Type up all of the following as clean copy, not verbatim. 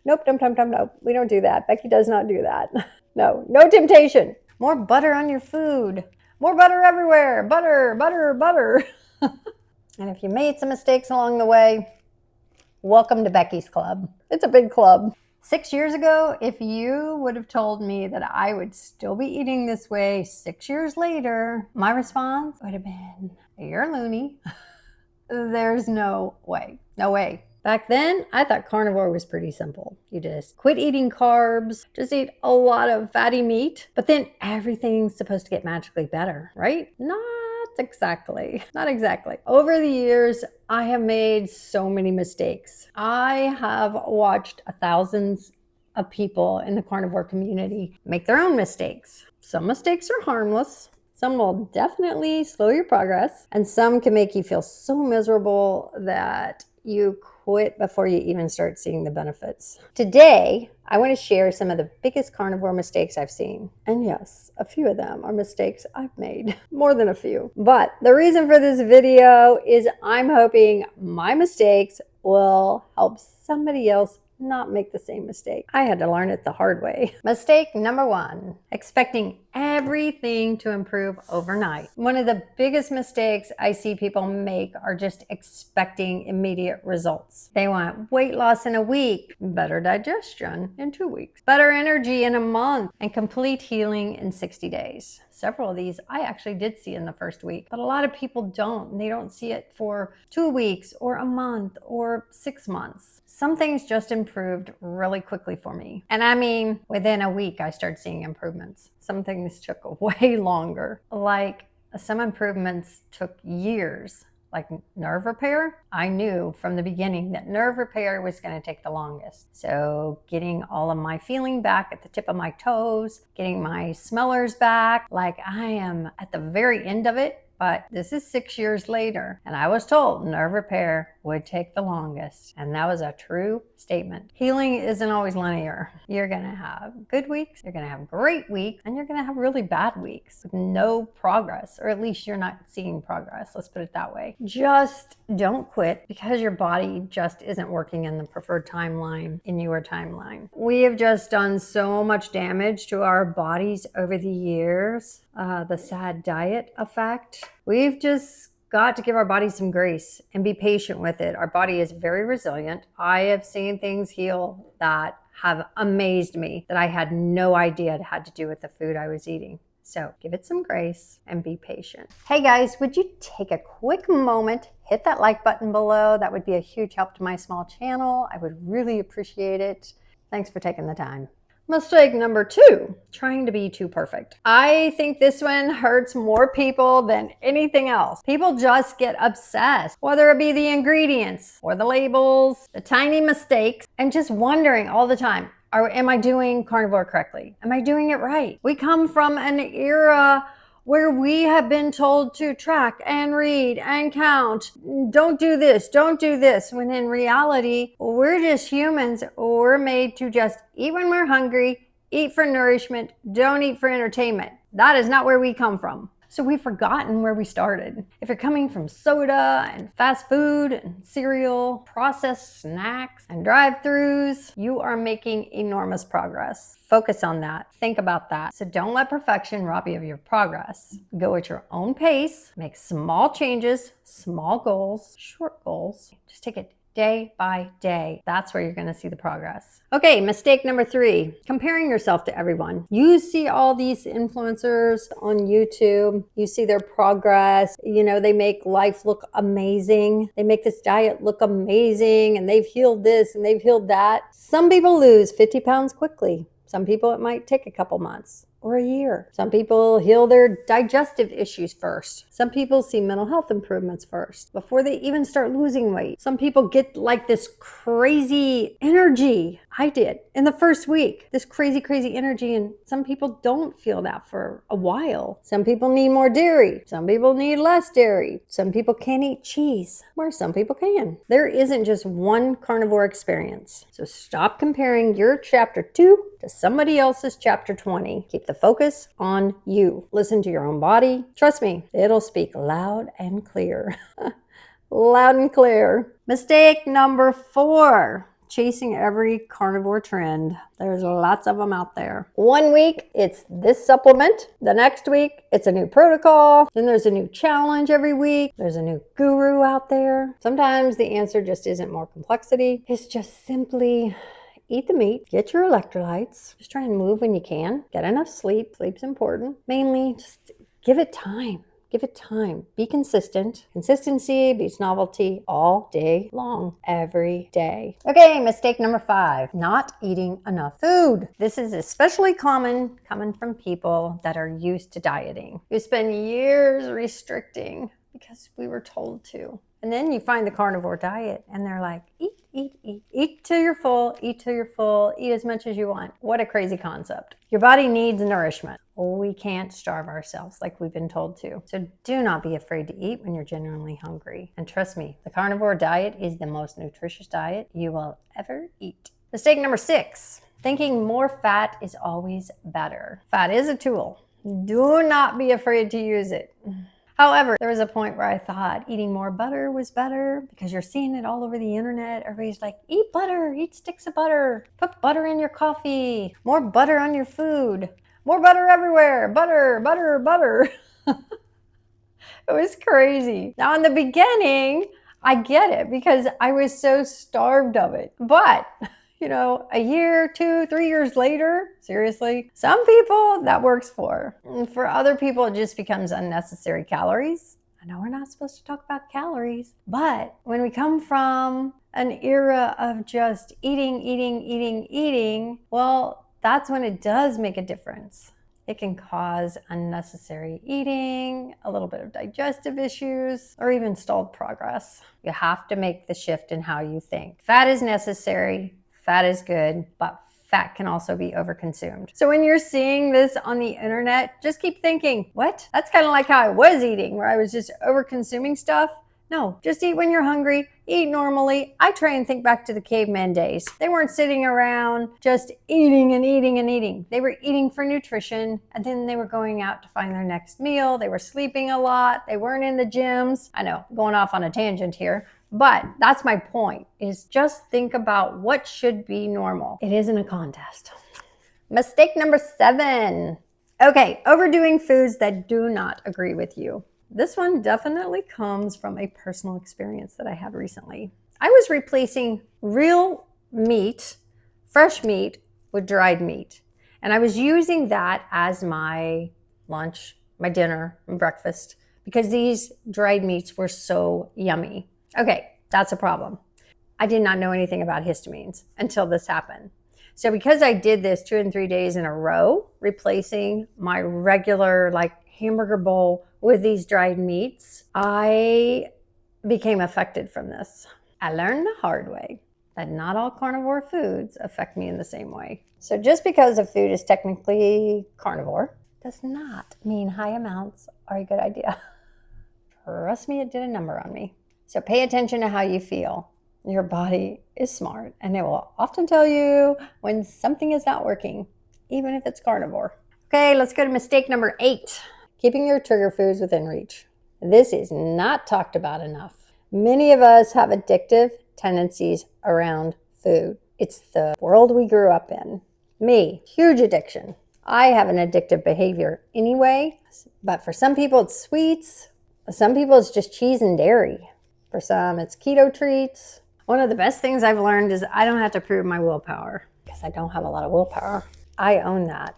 Nope, nope. We don't do that. Becky does not do that. No temptation. More butter on your food. More butter everywhere. Butter. And if you made some mistakes along the way, welcome to Becky's Club. It's a big club. 6 years ago, if you would have told me that I would still be eating this way 6 years later, my response would have been, you're loony. There's no way. No way. Back then, I thought carnivore was pretty simple. You just quit eating carbs, just eat a lot of fatty meat, but then everything's supposed to get magically better, right? Not exactly. Over the years, I have made so many mistakes. I have watched thousands of people in the carnivore community make their own mistakes. Some mistakes are harmless. Some will definitely slow your progress, and some can make you feel so miserable that you quit before you even start seeing the benefits. Today, I want to share some of the biggest carnivore mistakes I've seen. And yes, a few of them are mistakes I've made, more than a few. But the reason for this video is I'm hoping my mistakes will help somebody else not make the same mistake. I had to learn it the hard way. Mistake number 1, expecting everything to improve overnight. One of the biggest mistakes I see people make are just expecting immediate results. They want weight loss in a week, better digestion in 2 weeks, better energy in a month, and complete healing in 60 days. Several of these I actually did see in the first week, but a lot of people don't. They don't see it for 2 weeks or a month or 6 months. Some things just improved really quickly for me. And I mean, within a week, I started seeing improvements. Some things took way longer. Like some improvements took years. Like nerve repair, I knew from the beginning that nerve repair was going to take the longest. So getting all of my feeling back at the tip of my toes, getting my smellers back, like I am at the very end of it. But this is 6 years later, and I was told nerve repair would take the longest. And that was a true statement. Healing isn't always linear. You're gonna have good weeks, you're gonna have great weeks, and you're gonna have really bad weeks with no progress, or at least you're not seeing progress. Let's put it that way. Just don't quit because your body just isn't working in the preferred timeline, in your timeline. We have just done so much damage to our bodies over the years. The sad diet effect. We've just got to give our body some grace and be patient with it. Our body is very resilient. I have seen things heal that have amazed me that I had no idea it had to do with the food I was eating. So give it some grace and be patient. Hey guys, would you take a quick moment, hit that like button below? That would be a huge help to my small channel. I would really appreciate it. Thanks for taking the time. Mistake number 2, trying to be too perfect. I think this one hurts more people than anything else. People just get obsessed, whether it be the ingredients or the labels, the tiny mistakes, and just wondering all the time, am I doing carnivore correctly? Am I doing it right? We come from an era where we have been told to track and read and count. Don't do this, when in reality, we're just humans. We're made to just eat when we're hungry, eat for nourishment, don't eat for entertainment. That is not where we come from. So we've forgotten where we started. If you're coming from soda and fast food and cereal, processed snacks and drive-thrus, you are making enormous progress. Focus on that. Think about that. So don't let perfection rob you of your progress. Go at your own pace. Make small changes, small goals, short goals. Just take it day by day. That's where you're going to see the progress. Okay, mistake number 3, comparing yourself to everyone. You see all these influencers on YouTube. You see their progress. You know, they make life look amazing. They make this diet look amazing, and they've healed this and they've healed that. Some people lose 50 pounds quickly. Some people, it might take a couple months or a year. Some people heal their digestive issues first. Some people see mental health improvements first before they even start losing weight. Some people get like this crazy energy. I did in the first week, this crazy energy. And some people don't feel that for a while. Some people need more dairy. Some people need less dairy. Some people can't eat cheese, where some people can. There isn't just one carnivore experience. So stop comparing your chapter 2 to somebody else's chapter 20. Keep the focus on you. Listen to your own body. Trust me, it'll speak loud and clear. Loud and clear. Mistake number 4, chasing every carnivore trend. There's lots of them out there. One week, it's this supplement. The next week, it's a new protocol. Then there's a new challenge every week. There's a new guru out there. Sometimes the answer just isn't more complexity. It's just simply eat the meat, get your electrolytes, just try and move when you can, get enough sleep. Sleep's important. Mainly, just give it time. Give it time. Be consistent. Consistency beats novelty all day long, every day. Okay, mistake number 5, not eating enough food. This is especially common coming from people that are used to dieting. You spend years restricting because we were told to. And then you find the carnivore diet and they're like, eat till you're full, eat till you're full, eat as much as you want. What a crazy concept. Your body needs nourishment. We can't starve ourselves like we've been told to. So do not be afraid to eat when you're genuinely hungry. And trust me, the carnivore diet is the most nutritious diet you will ever eat. Mistake number 6, thinking more fat is always better. Fat is a tool. Do not be afraid to use it. However, there was a point where I thought eating more butter was better because you're seeing it all over the internet. Everybody's like, eat butter, eat sticks of butter, put butter in your coffee, more butter on your food, more butter everywhere, butter, butter, butter. It was crazy. Now in the beginning, I get it because I was so starved of it. But a year, 2, 3 years later, seriously, some people that works for. And for other people, it just becomes unnecessary calories. I know we're not supposed to talk about calories, but when we come from an era of just eating, well, that's when it does make a difference. It can cause unnecessary eating, a little bit of digestive issues, or even stalled progress. You have to make the shift in how you think. Fat is necessary. Fat is good, but fat can also be overconsumed. So when you're seeing this on the internet, just keep thinking, what? That's kind of like how I was eating, where I was just overconsuming stuff. No, just eat when you're hungry, eat normally. I try and think back to the caveman days. They weren't sitting around just eating and eating and eating. They were eating for nutrition, and then they were going out to find their next meal. They were sleeping a lot. They weren't in the gyms. I know, going off on a tangent here. But that's my point, is just think about what should be normal. It isn't a contest. Mistake number 7. Okay, overdoing foods that do not agree with you. This one definitely comes from a personal experience that I had recently. I was replacing real meat, fresh meat, with dried meat. And I was using that as my lunch, my dinner, and breakfast because these dried meats were so yummy. Okay, that's a problem. I did not know anything about histamines until this happened. So because I did this 2 and 3 days in a row, replacing my regular hamburger bowl with these dried meats, I became affected from this. I learned the hard way that not all carnivore foods affect me in the same way. So just because a food is technically carnivore does not mean high amounts are a good idea. Trust me, it did a number on me. So pay attention to how you feel. Your body is smart and it will often tell you when something is not working, even if it's carnivore. Okay, let's go to mistake number 8. Keeping your trigger foods within reach. This is not talked about enough. Many of us have addictive tendencies around food. It's the world we grew up in. Me, huge addiction. I have an addictive behavior anyway, but for some people it's sweets. Some people it's just cheese and dairy. For some it's keto treats. One of the best things I've learned is I don't have to prove my willpower because I don't have a lot of willpower. I own that.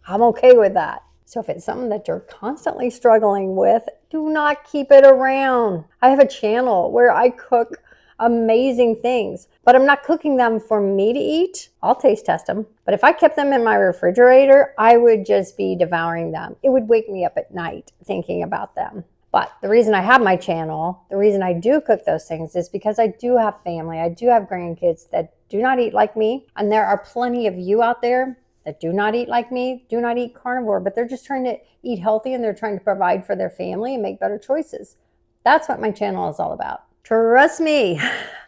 I'm okay with that. So if it's something that you're constantly struggling with, do not keep it around. I have a channel where I cook amazing things, but I'm not cooking them for me to eat. I'll taste test them. But if I kept them in my refrigerator, I would just be devouring them. It would wake me up at night thinking about them. But the reason I have my channel, the reason I do cook those things is because I do have family. I do have grandkids that do not eat like me. And there are plenty of you out there that do not eat like me, do not eat carnivore, but they're just trying to eat healthy and they're trying to provide for their family and make better choices. That's what my channel is all about. Trust me,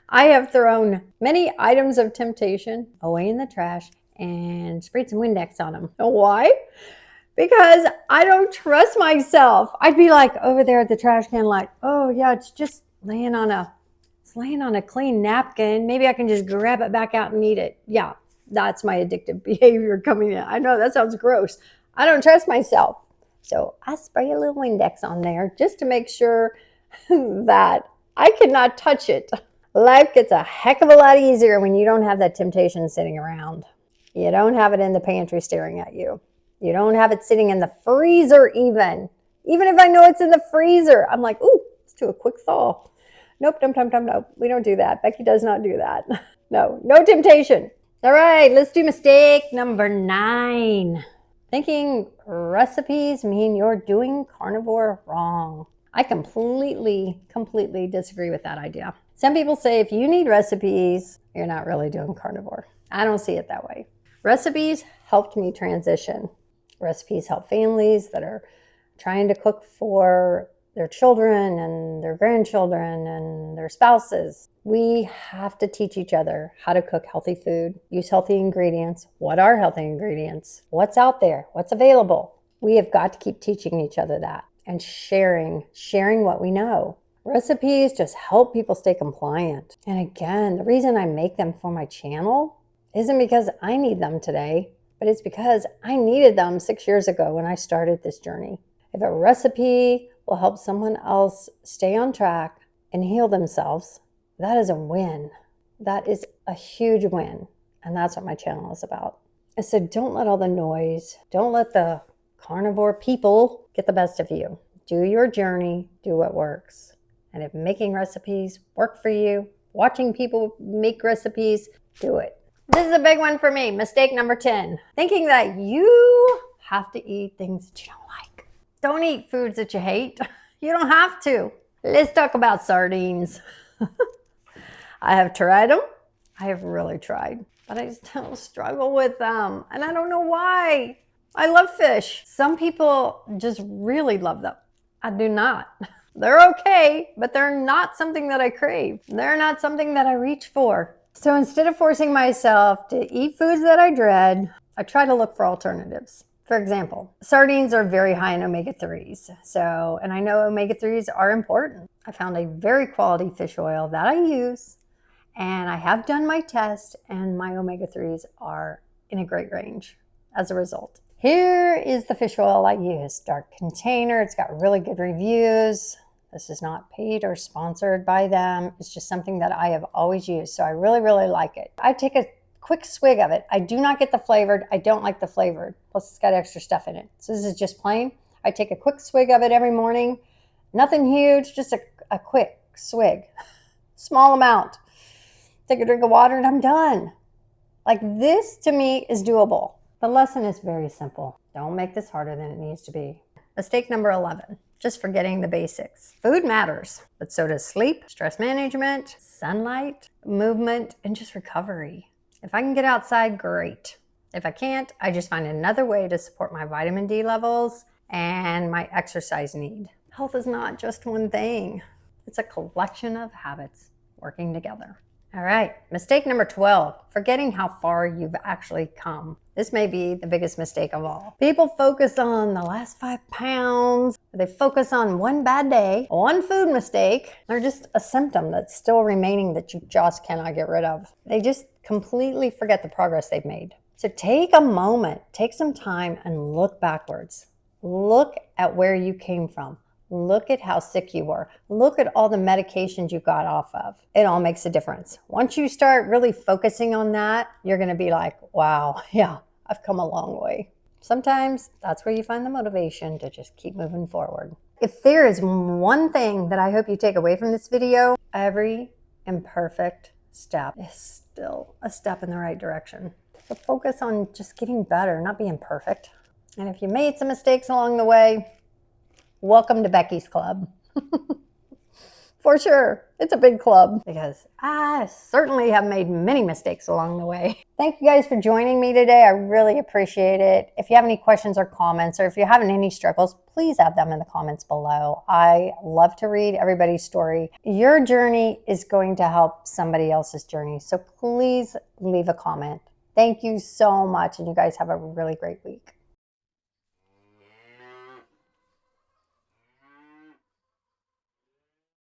I have thrown many items of temptation away in the trash and sprayed some Windex on them. Know why? Because I don't trust myself. I'd be over there at the trash can oh yeah, it's just laying on a it's laying on a clean napkin. Maybe I can just grab it back out and eat it. Yeah, that's my addictive behavior coming in. I know that sounds gross. I don't trust myself. So I spray a little Windex on there just to make sure that I cannot touch it. Life gets a heck of a lot easier when you don't have that temptation sitting around. You don't have it in the pantry staring at you. You don't have it sitting in the freezer even. Even if I know it's in the freezer, I'm like, ooh, let's do a quick thaw. Nope, nope. We don't do that. Becky does not do that. No temptation. All right, let's do mistake number 9. Thinking recipes mean you're doing carnivore wrong. I completely disagree with that idea. Some people say if you need recipes, you're not really doing carnivore. I don't see it that way. Recipes helped me transition. Recipes help families that are trying to cook for their children and their grandchildren and their spouses. We have to teach each other how to cook healthy food, use healthy ingredients. What are healthy ingredients? What's out there? What's available? We have got to keep teaching each other that and sharing what we know. Recipes just help people stay compliant. And again, the reason I make them for my channel isn't because I need them today, but it's because I needed them 6 years ago when I started this journey. If a recipe will help someone else stay on track and heal themselves, that is a win. That is a huge win. And that's what my channel is about. So don't let all the noise, don't let the carnivore people get the best of you. Do your journey, do what works. And if making recipes work for you, watching people make recipes, do it. This is a big one for me. Mistake number 10. Thinking that you have to eat things that you don't like. Don't eat foods that you hate. You don't have to. Let's talk about sardines. I have tried them. I have really tried, but I still struggle with them. And I don't know why. I love fish. Some people just really love them. I do not. They're okay, but they're not something that I crave. They're not something that I reach for. So instead of forcing myself to eat foods that I dread, I try to look for alternatives. For example, sardines are very high in omega-3s. And I know omega-3s are important. I found a very quality fish oil that I use, and I have done my test, and my omega-3s are in a great range as a result. Here is the fish oil I use. Dark container. It's got really good reviews. This is not paid or sponsored by them. It's just something that I have always used. So I really like it. I take a quick swig of it. I do not get the flavored. I don't like the flavored. Plus it's got extra stuff in it. So this is just plain. I take a quick swig of it every morning. Nothing huge, just a quick swig. Small amount. Take a drink of water and I'm done. Like this to me is doable. The lesson is very simple. Don't make this harder than it needs to be. Mistake number 11, just forgetting the basics. Food matters, but so does sleep, stress management, sunlight, movement, and just recovery. If I can get outside, great. If I can't, I just find another way to support my vitamin D levels and my exercise need. Health is not just one thing. It's a collection of habits working together. All right, mistake number 12, forgetting how far you've actually come. This may be the biggest mistake of all. People focus on the last 5 pounds. They focus on one bad day, one food mistake. They're just a symptom that's still remaining that you just cannot get rid of. They just completely forget the progress they've made. So take a moment, take some time and look backwards. Look at where you came from. Look at how sick you were. Look at all the medications you got off of. It all makes a difference. Once you start really focusing on that, you're going to be like, wow, yeah, I've come a long way. Sometimes that's where you find the motivation to just keep moving forward. If there is one thing that I hope you take away from this video, every imperfect step is still a step in the right direction. So focus on just getting better, not being perfect. And if you made some mistakes along the way, welcome to Becky's Club. For sure. It's a big club because I certainly have made many mistakes along the way. Thank you guys for joining me today. I really appreciate it. If you have any questions or comments, or if you're having any struggles, please add them in the comments below. I love to read everybody's story. Your journey is going to help somebody else's journey. So please leave a comment. Thank you so much, and you guys have a really great week.